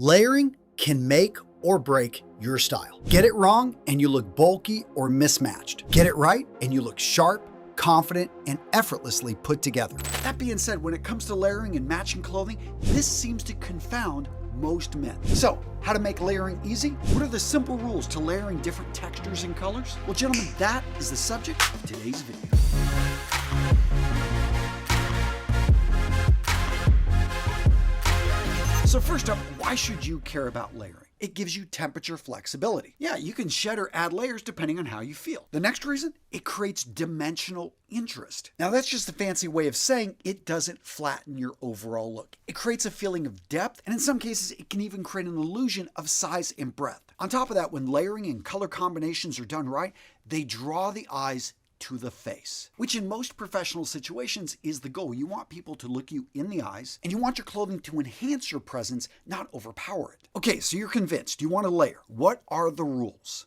Layering can make or break your style. Get it wrong and you look bulky or mismatched. Get it right and you look sharp, confident, and effortlessly put together. That being said, when it comes to layering and matching clothing, this seems to confound most men. So, how to make layering easy? What are the simple rules to layering different textures and colors? Well, gentlemen, that is the subject of today's video. So first up, why should you care about layering? It gives you temperature flexibility. Yeah, you can shed or add layers depending on how you feel. The next reason, it creates dimensional interest. Now that's just a fancy way of saying it doesn't flatten your overall look. It creates a feeling of depth, and in some cases, it can even create an illusion of size and breadth. On top of that, when layering and color combinations are done right, they draw the eyes to the face, which in most professional situations is the goal. You want people to look you in the eyes, and you want your clothing to enhance your presence, not overpower it. Okay, so you're convinced. You want to layer. What are the rules?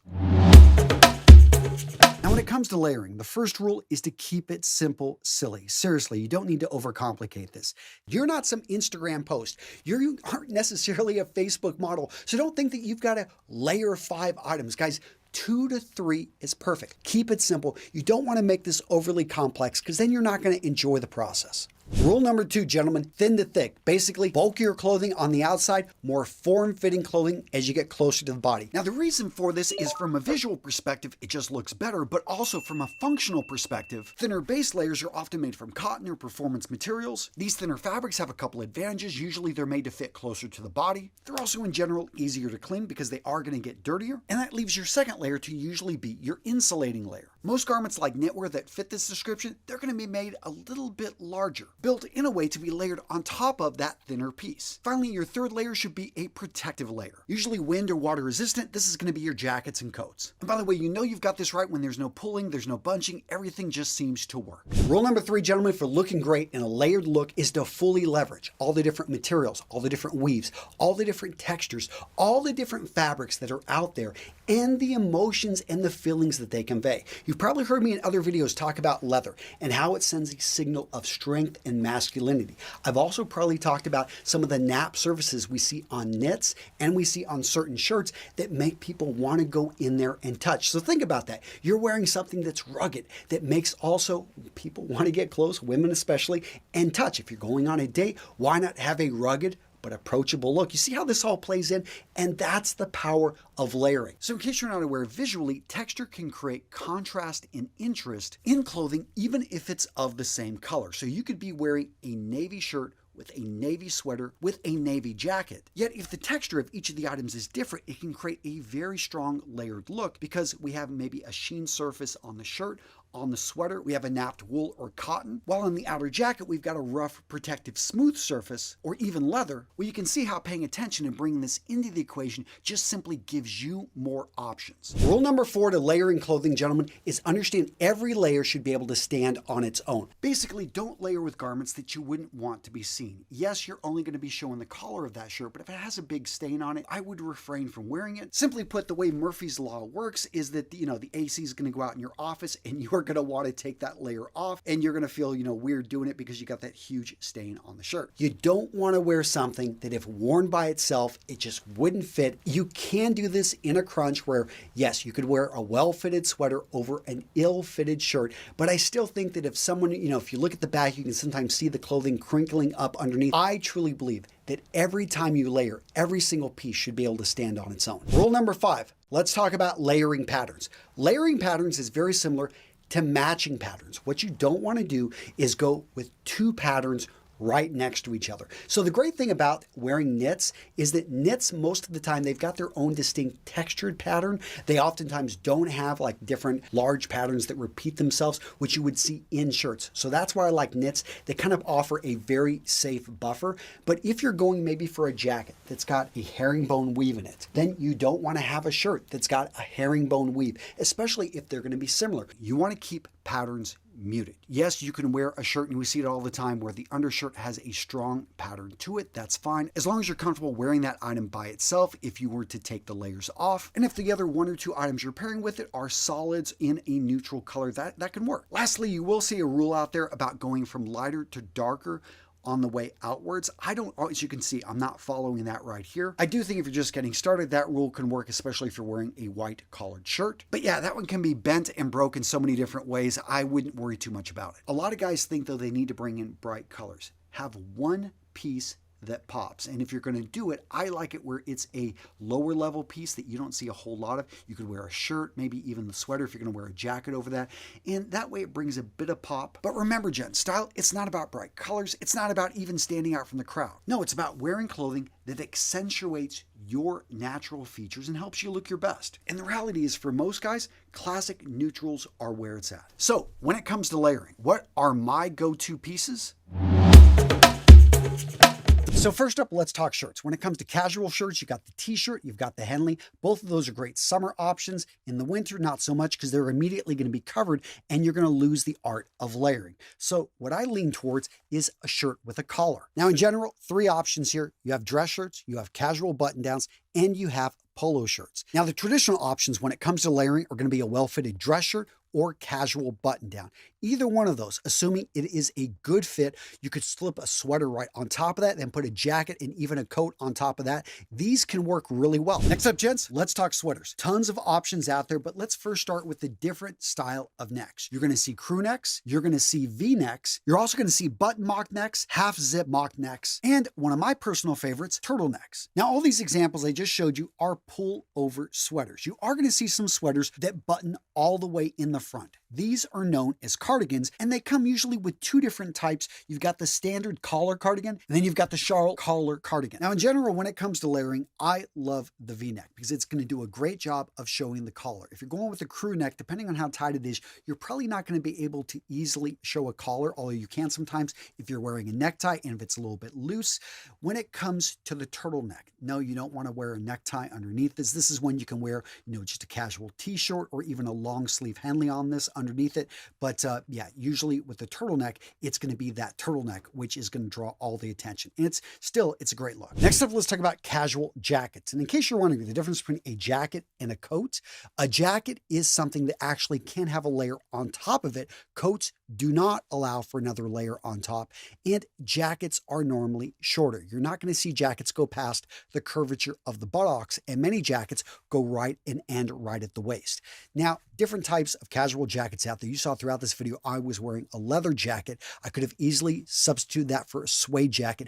Now, when it comes to layering, the first rule is to keep it simple, silly. Seriously, you don't need to overcomplicate this. You're not some Instagram post. You aren't necessarily a Facebook model, so don't think that you've got to layer 5 items. Guys, 2 to 3 is perfect. Keep it simple. You don't want to make this overly complex because then you're not going to enjoy the process. Rule number 2, gentlemen, thin to thick. Basically, bulkier clothing on the outside, more form-fitting clothing as you get closer to the body. Now, the reason for this is from a visual perspective, it just looks better, but also from a functional perspective, thinner base layers are often made from cotton or performance materials. These thinner fabrics have a couple advantages. Usually, they're made to fit closer to the body. They're also, in general, easier to clean because they are going to get dirtier. And that leaves your second layer to usually be your insulating layer. Most garments like knitwear that fit this description, they're going to be made a little bit larger, built in a way to be layered on top of that thinner piece. Finally, your third layer should be a protective layer. Usually wind or water resistant, this is going to be your jackets and coats. And by the way, you know you've got this right when there's no pulling, there's no bunching, everything just seems to work. Rule number 3, gentlemen, for looking great in a layered look is to fully leverage all the different materials, all the different weaves, all the different textures, all the different fabrics that are out there, and the emotions and the feelings that they convey. You've probably heard me in other videos talk about leather and how it sends a signal of strength and masculinity. I've also probably talked about some of the nap surfaces we see on knits and we see on certain shirts that make people want to go in there and touch. So think about that. You're wearing something that's rugged, that makes also people want to get close, women especially, and touch. If you're going on a date, why not have a rugged but approachable look? You see how this all plays in? And that's the power of layering. So in case you're not aware, visually, texture can create contrast and interest in clothing, even if it's of the same color. So you could be wearing a navy shirt with a navy sweater with a navy jacket. Yet if the texture of each of the items is different, it can create a very strong layered look because we have maybe a sheen surface on the shirt. On the sweater, we have a napped wool or cotton, while on the outer jacket, we've got a rough, protective, smooth surface, or even leather. Well, you can see how paying attention and bringing this into the equation just simply gives you more options. Rule number 4 to layering clothing, gentlemen, is understand every layer should be able to stand on its own. Basically, don't layer with garments that you wouldn't want to be seen. Yes, you're only going to be showing the collar of that shirt, but if it has a big stain on it, I would refrain from wearing it. Simply put, the way Murphy's Law works is that, the AC is going to go out in your office and you're going to want to take that layer off and you're going to feel, weird doing it because you got that huge stain on the shirt. You don't want to wear something that if worn by itself, it just wouldn't fit. You can do this in a crunch where, yes, you could wear a well-fitted sweater over an ill-fitted shirt, but I still think that if someone, if you look at the back, you can sometimes see the clothing crinkling up underneath. I truly believe that every time you layer, every single piece should be able to stand on its own. Rule number 5, let's talk about layering patterns. Layering patterns is very similar to matching patterns. What you don't want to do is go with 2 patterns right next to each other. So the great thing about wearing knits is that knits, most of the time, they've got their own distinct textured pattern. They oftentimes don't have like different large patterns that repeat themselves, which you would see in shirts. So that's why I like knits. They kind of offer a very safe buffer. But if you're going maybe for a jacket that's got a herringbone weave in it, then you don't want to have a shirt that's got a herringbone weave, especially if they're going to be similar. You want to keep patterns muted. Yes, you can wear a shirt, and we see it all the time, where the undershirt has a strong pattern to it. That's fine, as long as you're comfortable wearing that item by itself if you were to take the layers off. And if the other 1 or 2 items you're pairing with it are solids in a neutral color, that can work. Lastly, you will see a rule out there about going from lighter to darker on the way outwards. I don't, as you can see, I'm not following that right here. I do think if you're just getting started, that rule can work, especially if you're wearing a white collared shirt. But yeah, that one can be bent and broken so many different ways. I wouldn't worry too much about it. A lot of guys think though they need to bring in bright colors. Have one piece that pops. And if you're going to do it, I like it where it's a lower level piece that you don't see a whole lot of. You could wear a shirt, maybe even the sweater if you're going to wear a jacket over that. And that way it brings a bit of pop. But remember, gents, style, it's not about bright colors. It's not about even standing out from the crowd. No, it's about wearing clothing that accentuates your natural features and helps you look your best. And the reality is, for most guys, classic neutrals are where it's at. So when it comes to layering, what are my go-to pieces? So first up, let's talk shirts. When it comes to casual shirts, you got the t-shirt, you've got the Henley. Both of those are great summer options. In the winter, not so much because they're immediately going to be covered and you're going to lose the art of layering. So what I lean towards is a shirt with a collar. Now in general, 3 options here. You have dress shirts, you have casual button downs, and you have polo shirts. Now the traditional options when it comes to layering are going to be a well-fitted dress shirt or casual button down. Either one of those, assuming it is a good fit, you could slip a sweater right on top of that, then put a jacket and even a coat on top of that. These can work really well. Next up, gents, let's talk sweaters. Tons of options out there, but let's first start with the different style of necks. You're going to see crew necks, you're going to see V-necks, you're also going to see button mock necks, half zip mock necks, and one of my personal favorites, turtlenecks. Now, all these examples I just showed you are pull over sweaters. You are going to see some sweaters that button all the way in the front. These are known as cardigans, and they come usually with 2 different types. You've got the standard collar cardigan, and then you've got the Charlotte collar cardigan. Now, in general, when it comes to layering, I love the V-neck because it's going to do a great job of showing the collar. If you're going with a crew neck, depending on how tight it is, you're probably not going to be able to easily show a collar, although you can sometimes if you're wearing a necktie and if it's a little bit loose. When it comes to the turtleneck, no, you don't want to wear a necktie underneath this. This is when you can wear, just a casual t-shirt or even a long sleeve Henley on this underneath it. But yeah, usually with the turtleneck, it's going to be that turtleneck, which is going to draw all the attention. And it's a great look. Next up, let's talk about casual jackets. And in case you're wondering the difference between a jacket and a coat, a jacket is something that actually can have a layer on top of it. Coats do not allow for another layer on top, and jackets are normally shorter. You're not going to see jackets go past the curvature of the buttocks, and many jackets go right and end right at the waist. Now, different types of casual jackets out there. You saw throughout this video, I was wearing a leather jacket. I could have easily substituted that for a suede jacket.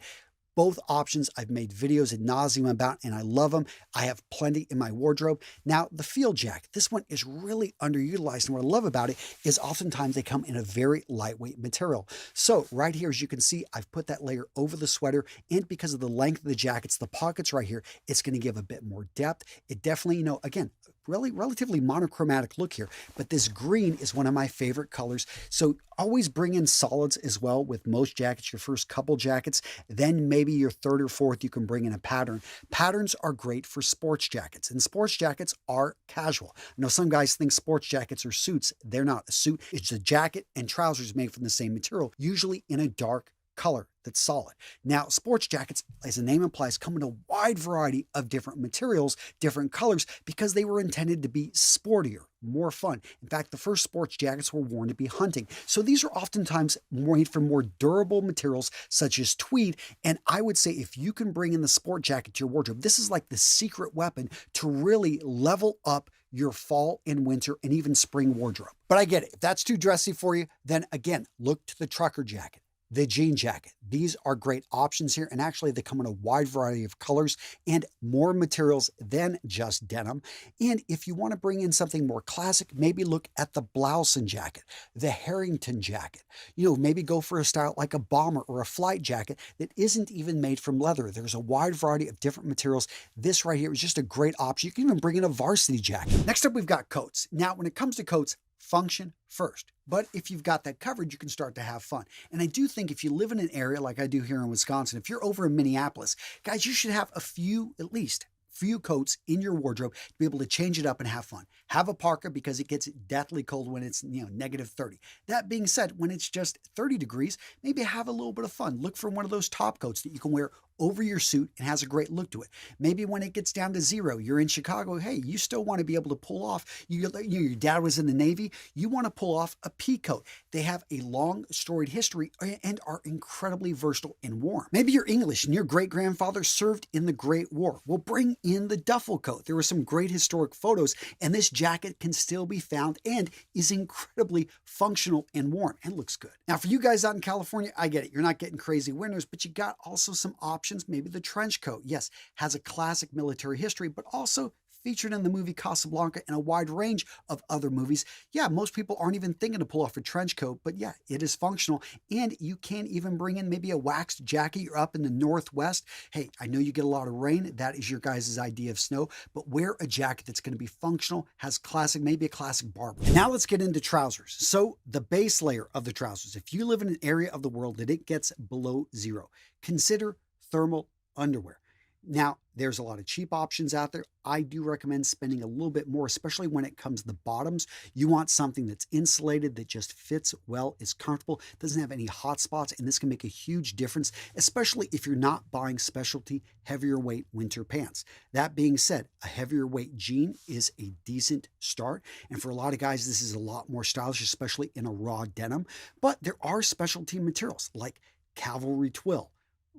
Both options I've made videos ad nauseum about, and I love them. I have plenty in my wardrobe. Now, the field jacket, this one is really underutilized, and what I love about it is oftentimes they come in a very lightweight material. So right here, as you can see, I've put that layer over the sweater, and because of the length of the jackets, the pockets right here, it's going to give a bit more depth. It definitely, again, relatively monochromatic look here, but this green is one of my favorite colors. So always bring in solids as well with most jackets, your first couple jackets, then maybe your third or fourth, you can bring in a pattern. Patterns are great for sports jackets, and sports jackets are casual. I know some guys think sports jackets are suits. They're not. A suit, it's a jacket and trousers made from the same material, usually in a dark color that's solid. Now, sports jackets, as the name implies, come in a wide variety of different materials, different colors, because they were intended to be sportier, more fun. In fact, the first sports jackets were worn to be hunting. So these are oftentimes made from more durable materials such as tweed. And I would say if you can bring in the sport jacket to your wardrobe, this is like the secret weapon to really level up your fall and winter and even spring wardrobe. But I get it. If that's too dressy for you, then again, look to the trucker jacket, the jean jacket. These are great options here, and actually they come in a wide variety of colors and more materials than just denim. And if you want to bring in something more classic, maybe look at the Blouson jacket, the Harrington jacket. Maybe go for a style like a bomber or a flight jacket that isn't even made from leather. There's a wide variety of different materials. This right here is just a great option. You can even bring in a varsity jacket. Next up, we've got coats. Now, when it comes to coats, function first. But if you've got that covered, you can start to have fun. And I do think if you live in an area like I do here in Wisconsin, if you're over in Minneapolis, guys, you should have at least few coats in your wardrobe to be able to change it up and have fun. Have a parka because it gets deathly cold when it's negative 30. That being said, when it's just 30 degrees, maybe have a little bit of fun. Look for one of those top coats that you can wear over your suit and has a great look to it. Maybe when it gets down to zero, you're in Chicago, hey, you still want to be able to pull off, your dad was in the Navy, you want to pull off a pea coat. They have a long storied history and are incredibly versatile and warm. Maybe you're English and your great-grandfather served in the Great War. Well, bring in the duffel coat. There were some great historic photos, and this jacket can still be found and is incredibly functional and warm and looks good. Now, for you guys out in California, I get it. You're not getting crazy winters, but you got also some options. Maybe the trench coat, yes, has a classic military history, but also featured in the movie Casablanca and a wide range of other movies. Yeah, most people aren't even thinking to pull off a trench coat, but yeah, it is functional. And you can even bring in maybe a waxed jacket. You're up in the Northwest. Hey, I know you get a lot of rain. That is your guys' idea of snow, but wear a jacket that's going to be functional, has classic, maybe a classic barber. Now let's get into trousers. So the base layer of the trousers, if you live in an area of the world that it gets below zero, consider thermal underwear. Now, there's a lot of cheap options out there. I do recommend spending a little bit more, especially when it comes to the bottoms. You want something that's insulated, that just fits well, is comfortable, doesn't have any hot spots, and this can make a huge difference, especially if you're not buying specialty, heavier weight winter pants. That being said, a heavier weight jean is a decent start, and for a lot of guys, this is a lot more stylish, especially in a raw denim, but there are specialty materials like cavalry twill,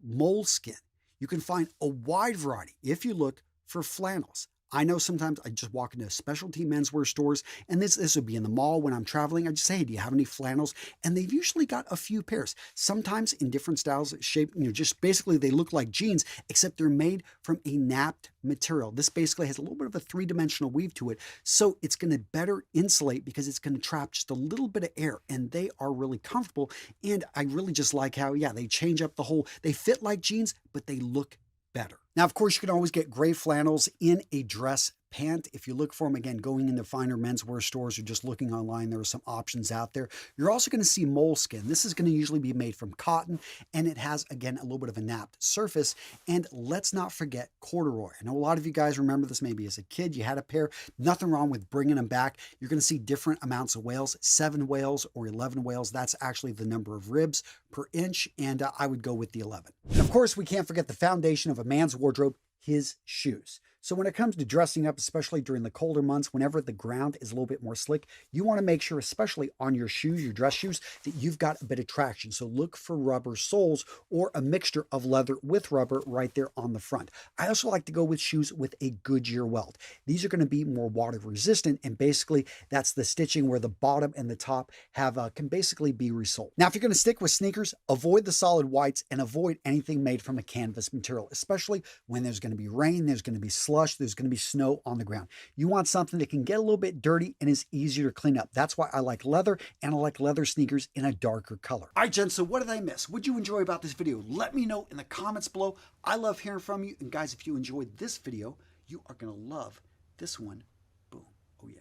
moleskin. You can find a wide variety if you look for flannels. I know sometimes I just walk into specialty menswear stores, and this would be in the mall when I'm traveling. I just say, hey, do you have any flannels? And they've usually got a few pairs, sometimes in different styles, shape, just basically they look like jeans, except they're made from a napped material. This basically has a little bit of a three-dimensional weave to it, so it's going to better insulate because it's going to trap just a little bit of air, and they are really comfortable. And I really just like how, yeah, they change up the whole, they fit like jeans, but they look better. Now, of course, you can always get gray flannels in a dress pant. If you look for them, again, going into finer menswear stores or just looking online, there are some options out there. You're also going to see moleskin. This is going to usually be made from cotton, and it has, again, a little bit of a napped surface. And let's not forget corduroy. I know a lot of you guys remember this maybe as a kid. You had a pair. Nothing wrong with bringing them back. You're going to see different amounts of wales, 7 wales or 11 wales. That's actually the number of ribs per inch, and I would go with the 11. And of course, we can't forget the foundation of a man's wardrobe, his shoes. So when it comes to dressing up, especially during the colder months, whenever the ground is a little bit more slick, you want to make sure, especially on your shoes, your dress shoes, that you've got a bit of traction. So look for rubber soles or a mixture of leather with rubber right there on the front. I also like to go with shoes with a Goodyear welt. These are going to be more water resistant, and basically that's the stitching where the bottom and the top have can basically be resoled. Now, if you're going to stick with sneakers, avoid the solid whites and avoid anything made from a canvas material, especially when there's going to be rain, there's going to be slush, there's going to be snow on the ground. You want something that can get a little bit dirty and is easier to clean up. That's why I like leather, and I like leather sneakers in a darker color. All right, gents, so what did I miss? What did you enjoy about this video? Let me know in the comments below. I love hearing from you. And guys, if you enjoyed this video, you are going to love this one. Boom. Oh yeah,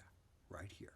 right here.